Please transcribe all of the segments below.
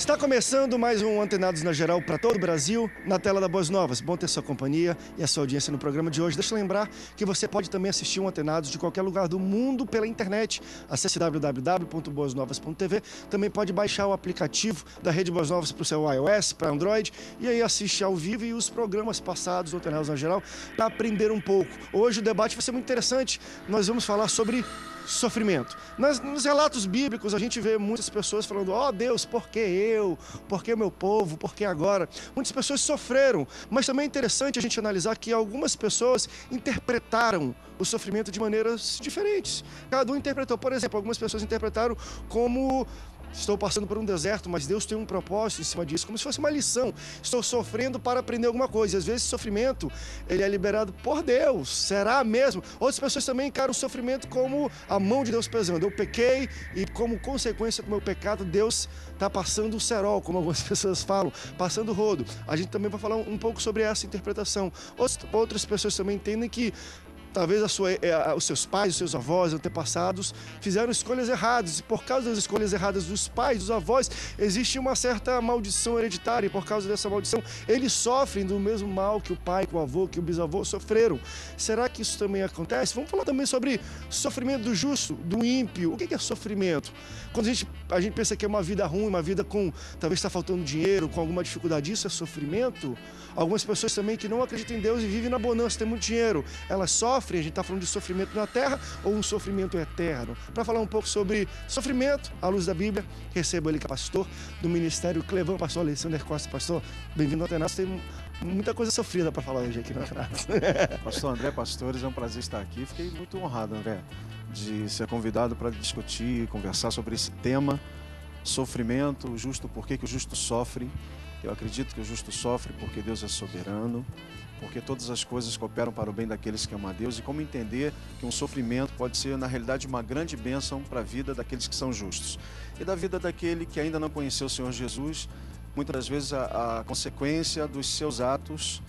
Está começando mais um Antenados na Geral para todo o Brasil, na tela da Boas Novas. Bom ter sua companhia e a sua audiência no programa de hoje. Deixa eu lembrar que você pode também assistir um Antenados de qualquer lugar do mundo pela internet. Acesse www.boasnovas.tv. Também pode baixar o aplicativo da Rede Boas Novas para o seu iOS, para Android, e aí assiste ao vivo e os programas passados do Antenados na Geral para aprender um pouco. Hoje o debate vai ser muito interessante. Nós vamos falar sobre sofrimento. Nos relatos bíblicos a gente vê muitas pessoas falando: ó Deus, por que eu? Por que meu povo? Por que agora? Muitas pessoas sofreram, mas também é interessante a gente analisar que algumas pessoas interpretaram o sofrimento de maneiras diferentes. Cada um interpretou. Por exemplo, algumas pessoas interpretaram como: estou passando por um deserto, mas Deus tem um propósito em cima disso, como se fosse uma lição. Estou sofrendo para aprender alguma coisa. E às vezes o sofrimento, ele é liberado por Deus. Será mesmo? Outras pessoas também encaram o sofrimento como a mão de Deus pesando. Eu pequei e como consequência do meu pecado, Deus está passando o cerol, como algumas pessoas falam, passando o rodo. A gente também vai falar um pouco sobre essa interpretação. Outras pessoas também entendem que talvez os seus pais, os seus avós, antepassados fizeram escolhas erradas, e por causa das escolhas erradas dos pais, dos avós, existe uma certa maldição hereditária, e por causa dessa maldição eles sofrem do mesmo mal que o pai, que o avô, que o bisavô sofreram. Será que isso também acontece? Vamos falar também sobre sofrimento do justo, do ímpio. O que é sofrimento? Quando a gente pensa que é uma vida ruim, uma vida com, talvez está faltando dinheiro, com alguma dificuldade, isso é sofrimento? Algumas pessoas também que não acreditam em Deus e vivem na bonança, têm muito dinheiro, elas sofrem. A gente está falando de sofrimento na terra ou um sofrimento eterno? Para falar um pouco sobre sofrimento à luz da Bíblia, recebo ele que é pastor do Ministério Clevan, pastor Alexander Costa. Pastor, bem-vindo ao Antenados. Tem muita coisa sofrida para falar hoje aqui no Antenados. Pastor André Pastores, é um prazer estar aqui. Fiquei muito honrado, André, de ser convidado para discutir e conversar sobre esse tema, sofrimento, o justo, por que o justo sofre. Eu acredito que o justo sofre porque Deus é soberano, porque todas as coisas cooperam para o bem daqueles que amam a Deus, e como entender que um sofrimento pode ser, na realidade, uma grande bênção para a vida daqueles que são justos. E da vida daquele que ainda não conheceu o Senhor Jesus, muitas das vezes a consequência dos seus atos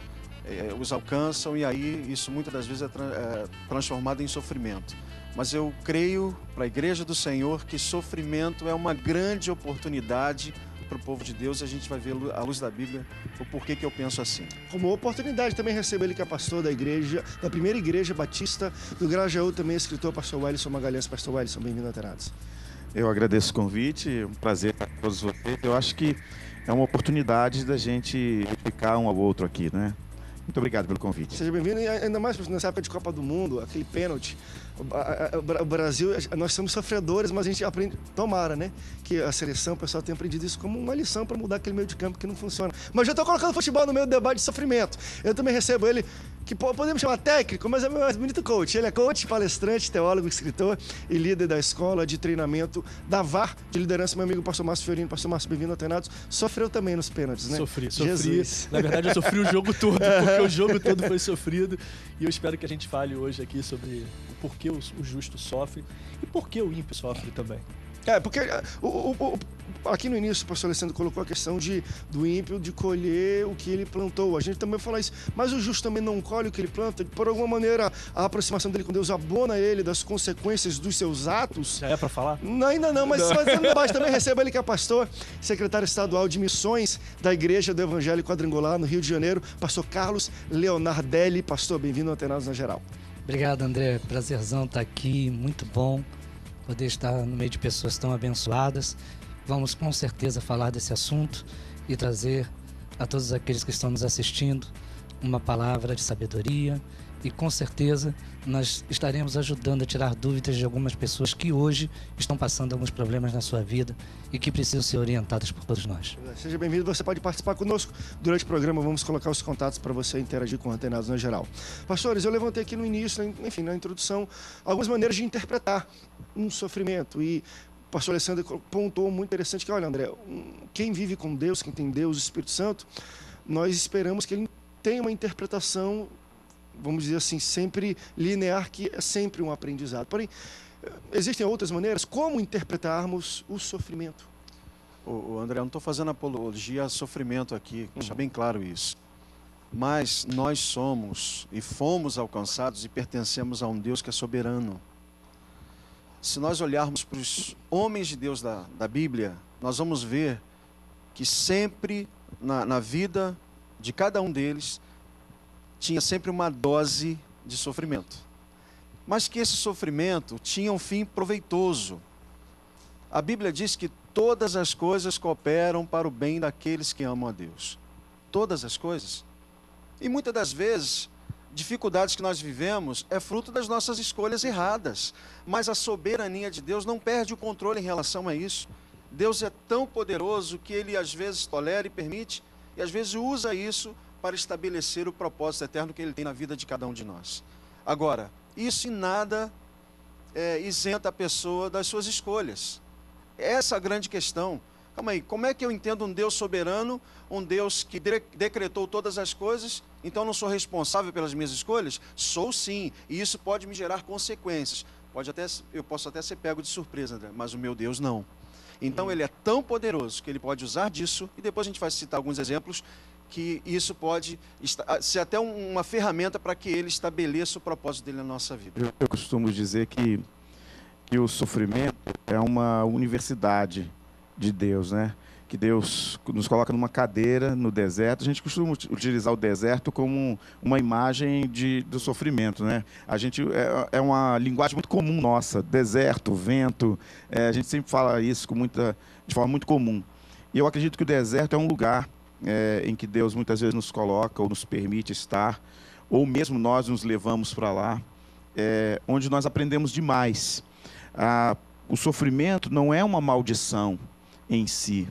os alcançam, e aí isso muitas das vezes é transformado em sofrimento. Mas eu creio, para a Igreja do Senhor, que sofrimento é uma grande oportunidade para o povo de Deus, e a gente vai ver à luz da Bíblia o porquê que eu penso assim. Como oportunidade, também recebo ele que é pastor da igreja, da primeira igreja batista do Grajaú, também escritor, pastor Wellison Magalhães. Pastor Wellison, bem-vindo ao Antenados. Eu agradeço o convite, é um prazer estar com todos vocês. Eu acho que é uma oportunidade da gente explicar um ao outro aqui, né? Muito obrigado pelo convite. Seja bem-vindo, e ainda mais nessa época de Copa do Mundo, aquele pênalti. O Brasil, nós somos sofredores, mas a gente aprende, tomara, né? Que a seleção, o pessoal tenha aprendido isso como uma lição para mudar aquele meio de campo que não funciona. Mas já estou colocando futebol no meio do debate de sofrimento. Eu também recebo ele, que podemos chamar técnico, mas é mais bonito coach. Ele é coach, palestrante, teólogo, escritor e líder da escola de treinamento da VAR de liderança, meu amigo pastor Márcio Fiorino. Pastor Márcio, bem-vindo ao Antenados. Sofreu também nos pênaltis, né? Sofri. Jesus. Na verdade, eu sofri o jogo todo, porque o jogo todo foi sofrido. E eu espero que a gente fale hoje aqui sobre o porquê o justo sofre e por que o ímpio sofre também. Porque aqui no início o pastor Alessandro colocou a questão do ímpio de colher o que ele plantou. A gente também fala isso, mas o justo também não colhe o que ele planta. Por alguma maneira, a aproximação dele com Deus abona ele das consequências dos seus atos. Já é para falar? Não, ainda não, mas fazendo debate também recebo ele que é pastor, secretário estadual de missões da Igreja do Evangelho Quadrangular no Rio de Janeiro, pastor Carlos Leonardelli. Pastor, bem-vindo ao Antenados na Geral. Obrigado, André. Prazerzão estar aqui, muito bom poder estar no meio de pessoas tão abençoadas. Vamos com certeza falar desse assunto e trazer a todos aqueles que estão nos assistindo uma palavra de sabedoria, e com certeza nós estaremos ajudando a tirar dúvidas de algumas pessoas que hoje estão passando alguns problemas na sua vida e que precisam ser orientadas por todos nós. Seja bem-vindo, você pode participar conosco. Durante o programa vamos colocar os contatos para você interagir com o Antenados na Geral. Pastores, eu levantei aqui no início, enfim, na introdução, algumas maneiras de interpretar um sofrimento, e o pastor Alessandro pontuou muito interessante que, olha, André, quem vive com Deus, quem tem Deus, o Espírito Santo, nós esperamos que ele tenha uma interpretação, vamos dizer assim, sempre linear, que é sempre um aprendizado. Porém, existem outras maneiras como interpretarmos o sofrimento. André, eu não estou fazendo apologia a sofrimento aqui, deixa bem claro isso. Mas nós somos e fomos alcançados e pertencemos a um Deus que é soberano. Se nós olharmos para os homens de Deus da Bíblia, nós vamos ver que sempre, na vida de cada um deles, tinha sempre uma dose de sofrimento. Mas que esse sofrimento tinha um fim proveitoso. A Bíblia diz que todas as coisas cooperam para o bem daqueles que amam a Deus. Todas as coisas. E muitas das vezes, dificuldades que nós vivemos é fruto das nossas escolhas erradas. Mas a soberania de Deus não perde o controle em relação a isso. Deus é tão poderoso que Ele às vezes tolera e permite, e às vezes usa isso para estabelecer o propósito eterno que Ele tem na vida de cada um de nós. Agora, isso em nada isenta a pessoa das suas escolhas. Essa é a grande questão. Calma aí, como é que eu entendo um Deus soberano, um Deus que decretou todas as coisas, então não sou responsável pelas minhas escolhas? Sou sim, e isso pode me gerar consequências. Eu posso até ser pego de surpresa, André, mas o meu Deus não. Então Ele é tão poderoso que Ele pode usar disso, e depois a gente vai citar alguns exemplos, que isso pode ser até uma ferramenta para que Ele estabeleça o propósito dele na nossa vida. Eu costumo dizer que o sofrimento é uma universidade de Deus, né? Que Deus nos coloca numa cadeira no deserto. A gente costuma utilizar o deserto como uma imagem do sofrimento, né? A gente é uma linguagem muito comum nossa, deserto, vento. A gente sempre fala isso de forma muito comum. E eu acredito que o deserto é um lugar em que Deus muitas vezes nos coloca ou nos permite estar, ou mesmo nós nos levamos para lá, onde nós aprendemos demais. O sofrimento não é uma maldição em si.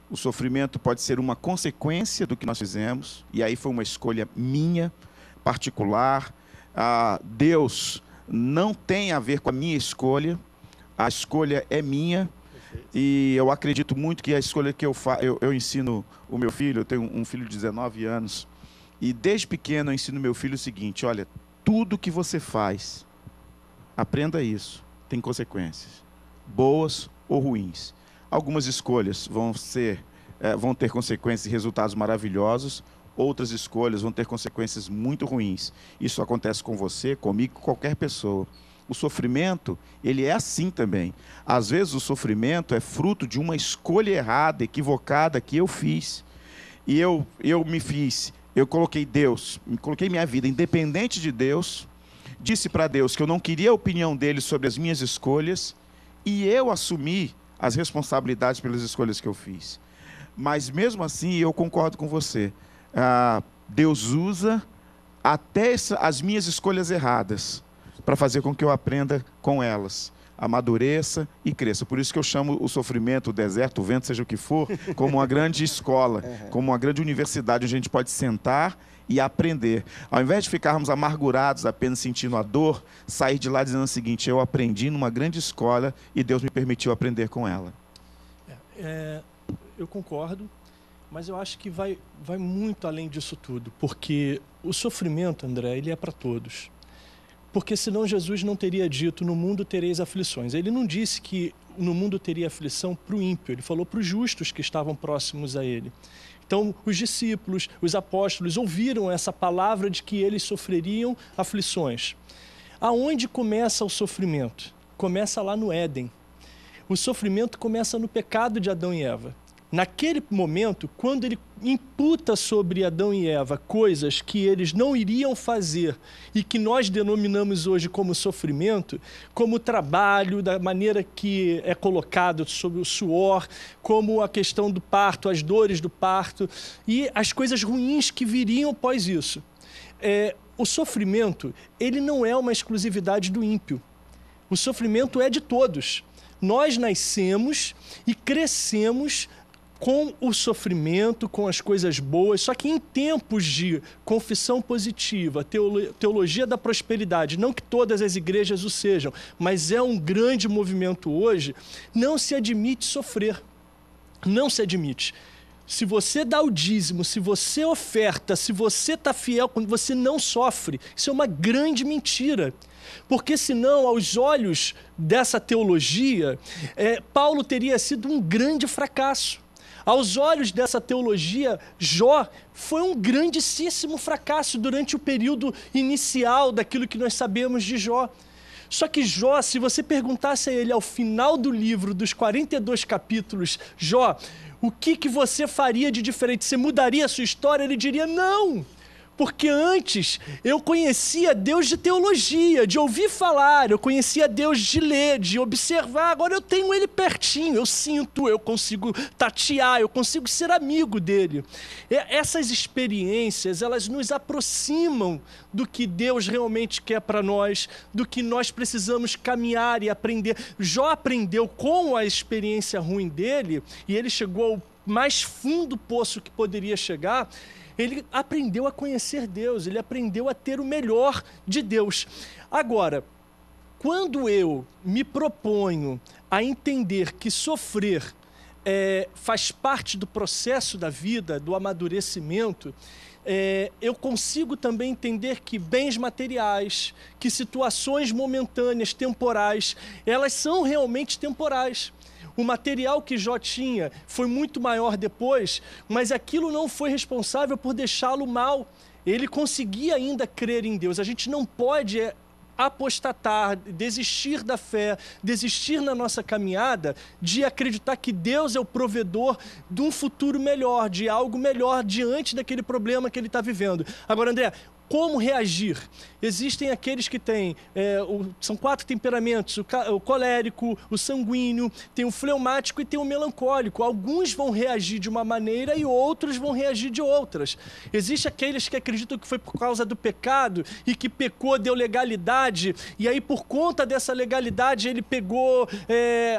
O sofrimento pode ser uma consequência do que nós fizemos, e aí foi uma escolha minha, particular. Deus não tem a ver com a minha escolha, a escolha é minha. E eu acredito muito que a escolha que eu faço, eu ensino o meu filho, eu tenho um filho de 19 anos, e desde pequeno eu ensino meu filho o seguinte: olha, tudo que você faz, aprenda isso, tem consequências, boas ou ruins. Algumas escolhas vão ter consequências e resultados maravilhosos, outras escolhas vão ter consequências muito ruins. Isso acontece com você, comigo, com qualquer pessoa. O sofrimento, ele é assim também. Às vezes o sofrimento é fruto de uma escolha errada, equivocada que eu fiz. E eu coloquei minha vida independente de Deus, disse para Deus que eu não queria a opinião dele sobre as minhas escolhas, e eu assumi as responsabilidades pelas escolhas que eu fiz. Mas mesmo assim, eu concordo com você. Deus usa até as minhas escolhas erradas para fazer com que eu aprenda com elas, amadureça e cresça. Por isso que eu chamo o sofrimento, o deserto, o vento, seja o que for, como uma grande escola, como uma grande universidade onde a gente pode sentar e aprender. Ao invés de ficarmos amargurados, apenas sentindo a dor, sair de lá dizendo o seguinte: eu aprendi numa grande escola e Deus me permitiu aprender com ela. Eu concordo, mas eu acho que vai muito além disso tudo, porque o sofrimento, André, ele é para todos. Porque senão Jesus não teria dito: no mundo tereis aflições. Ele não disse que no mundo teria aflição para o ímpio, ele falou para os justos que estavam próximos a ele. Então, os discípulos, os apóstolos ouviram essa palavra de que eles sofreriam aflições. Aonde começa o sofrimento? Começa lá no Éden. O sofrimento começa no pecado de Adão e Eva. Naquele momento, quando ele imputa sobre Adão e Eva coisas que eles não iriam fazer e que nós denominamos hoje como sofrimento, como trabalho, da maneira que é colocado sobre o suor, como a questão do parto, as dores do parto e as coisas ruins que viriam após isso. O sofrimento, ele não é uma exclusividade do ímpio. O sofrimento é de todos. Nós nascemos e crescemos com o sofrimento, com as coisas boas, só que em tempos de confissão positiva, teologia da prosperidade, não que todas as igrejas o sejam, mas é um grande movimento hoje, não se admite sofrer, não se admite. Se você dá o dízimo, se você oferta, se você está fiel, quando você não sofre, isso é uma grande mentira. Porque senão, aos olhos dessa teologia, Paulo teria sido um grande fracasso. Aos olhos dessa teologia, Jó foi um grandíssimo fracasso durante o período inicial daquilo que nós sabemos de Jó. Só que Jó, se você perguntasse a ele ao final do livro, dos 42 capítulos, Jó, o que você faria de diferente? Você mudaria a sua história? Ele diria, não! Porque antes eu conhecia Deus de teologia, de ouvir falar, eu conhecia Deus de ler, de observar, agora eu tenho Ele pertinho, eu sinto, eu consigo tatear, eu consigo ser amigo dele. Essas experiências, elas nos aproximam do que Deus realmente quer para nós, do que nós precisamos caminhar e aprender. Jó aprendeu com a experiência ruim dele, e ele chegou ao mais fundo poço que poderia chegar. Ele aprendeu a conhecer Deus, ele aprendeu a ter o melhor de Deus. Agora, quando eu me proponho a entender que sofrer faz parte do processo da vida, do amadurecimento, eu consigo também entender que bens materiais, que situações momentâneas, temporais, elas são realmente temporais. O material que Jó tinha foi muito maior depois, mas aquilo não foi responsável por deixá-lo mal. Ele conseguia ainda crer em Deus. A gente não pode apostatar, desistir da fé, desistir na nossa caminhada de acreditar que Deus é o provedor de um futuro melhor, de algo melhor diante daquele problema que ele está vivendo. Agora, André, como reagir? Existem aqueles que têm, são 4 temperamentos, o colérico, o sanguíneo, tem o fleumático e tem o melancólico. Alguns vão reagir de uma maneira e outros vão reagir de outras. Existem aqueles que acreditam que foi por causa do pecado e que pecou, deu legalidade, e aí por conta dessa legalidade ele pegou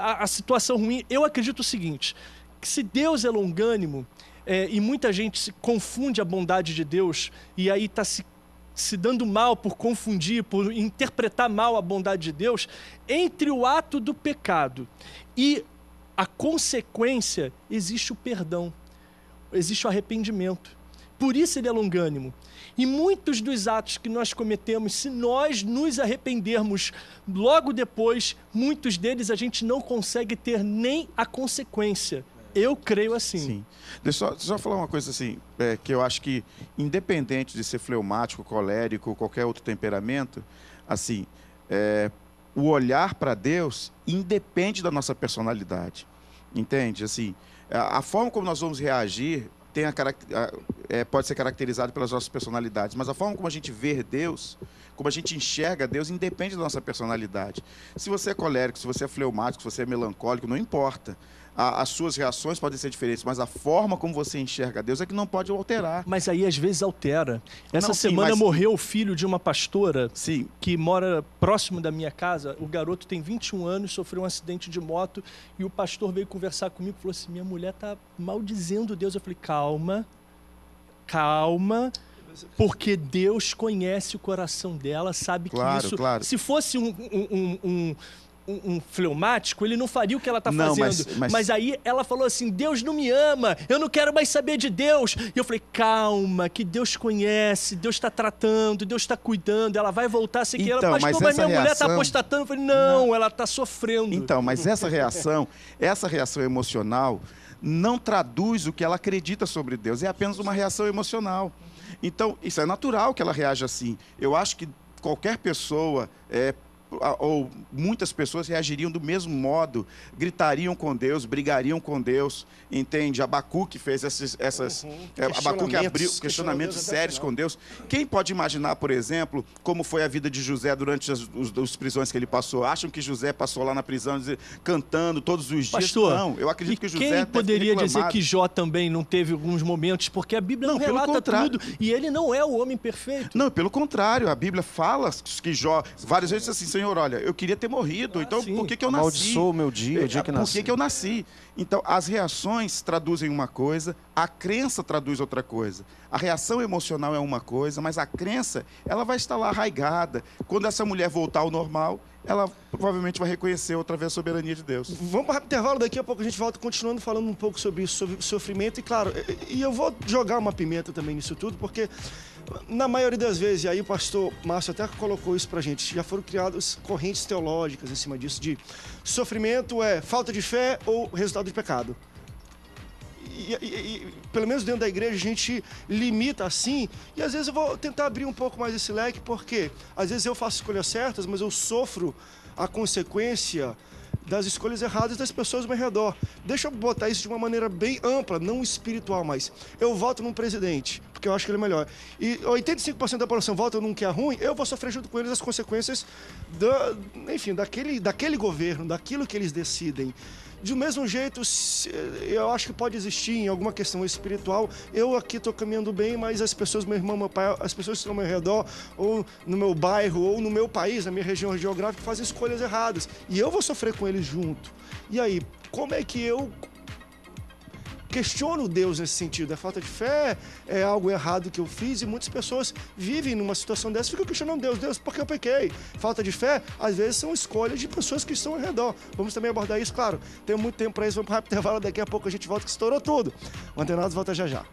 a situação ruim. Eu acredito o seguinte, que se Deus é longânimo, e muita gente se confunde a bondade de Deus, e aí está se dando mal por confundir, por interpretar mal a bondade de Deus, entre o ato do pecado e a consequência, existe o perdão, existe o arrependimento. Por isso ele é longânimo. E muitos dos atos que nós cometemos, se nós nos arrependermos logo depois, muitos deles a gente não consegue ter nem a consequência. Eu creio assim. Sim. Deixa eu só falar uma coisa assim, que eu acho que, independente de ser fleumático, colérico, qualquer outro temperamento, assim, o olhar para Deus independe da nossa personalidade. Entende? Assim, a forma como nós vamos reagir pode ser caracterizado pelas nossas personalidades, mas a forma como a gente vê Deus, como a gente enxerga Deus, independe da nossa personalidade. Se você é colérico, se você é fleumático, se você é melancólico, não importa. As suas reações podem ser diferentes, mas a forma como você enxerga Deus é que não pode alterar. Mas aí às vezes altera. Essa semana morreu o filho de uma pastora que mora próximo da minha casa. O garoto tem 21 anos, sofreu um acidente de moto e o pastor veio conversar comigo e falou assim, minha mulher está maldizendo Deus. Eu falei, calma, porque Deus conhece o coração dela, sabe que isso... Claro. Se fosse um fleumático, ele não faria o que ela está fazendo. Mas aí ela falou assim, Deus não me ama, eu não quero mais saber de Deus. E eu falei, calma, que Deus conhece, Deus está tratando, Deus está cuidando, ela vai voltar a ser que ela, pastor, mas minha mulher está apostatando. Eu falei, não, ela está sofrendo. Então, mas essa reação emocional não traduz o que ela acredita sobre Deus, é apenas uma reação emocional. Então, isso é natural que ela reaja assim. Eu acho que qualquer pessoa ou muitas pessoas reagiriam do mesmo modo, gritariam com Deus, brigariam com Deus, entende? Abacuque fez Abacuque abriu questionamentos sérios com Deus. Quem pode imaginar, por exemplo, como foi a vida de José durante as prisões que ele passou? Acham que José passou lá na prisão cantando todos os dias? Pastor, não, eu acredito que José... Quem poderia dizer que Jó também não teve alguns momentos? Porque a Bíblia não relata tudo, e ele não é o homem perfeito. Não, pelo contrário, a Bíblia fala que Jó, várias vezes assim, Senhor, olha, eu queria ter morrido, então por que eu nasci? Amaldiçoou o meu dia, o dia que nasci. Por que eu nasci? Então, as reações traduzem uma coisa, a crença traduz outra coisa. A reação emocional é uma coisa, mas a crença, ela vai estar lá arraigada. Quando essa mulher voltar ao normal, ela provavelmente vai reconhecer outra vez a soberania de Deus. Vamos para o intervalo, daqui a pouco a gente volta continuando falando um pouco sobre isso, sobre sofrimento. E claro, e eu vou jogar uma pimenta também nisso tudo, porque na maioria das vezes, e aí o pastor Márcio até colocou isso pra gente, já foram criadas correntes teológicas em cima disso, de sofrimento é falta de fé ou resultado de pecado. pelo menos dentro da igreja, a gente limita assim, e às vezes eu vou tentar abrir um pouco mais esse leque, porque às vezes eu faço escolhas certas, mas eu sofro a consequência das escolhas erradas das pessoas ao meu redor. Deixa eu botar isso de uma maneira bem ampla, não espiritual, mas eu voto num presidente, porque eu acho que ele é melhor. E 85% da população vota num que é ruim, eu vou sofrer junto com eles as consequências daquele governo, daquilo que eles decidem. Do mesmo jeito, eu acho que pode existir em alguma questão espiritual. Eu aqui estou caminhando bem, mas as pessoas, meu irmão, meu pai, as pessoas que estão ao meu redor, ou no meu bairro, ou no meu país, na minha região geográfica, fazem escolhas erradas. E eu vou sofrer com eles junto. E aí, como é que eu questiono Deus nesse sentido? É falta de fé? É algo errado que eu fiz? E muitas pessoas vivem numa situação dessa e ficam questionando Deus, por que eu pequei? Falta de fé? Às vezes são escolhas de pessoas que estão ao redor. Vamos também abordar isso, claro. Tem muito tempo para isso, vamos para o rápido intervalo, daqui a pouco a gente volta que estourou tudo. O Antenados volta já já.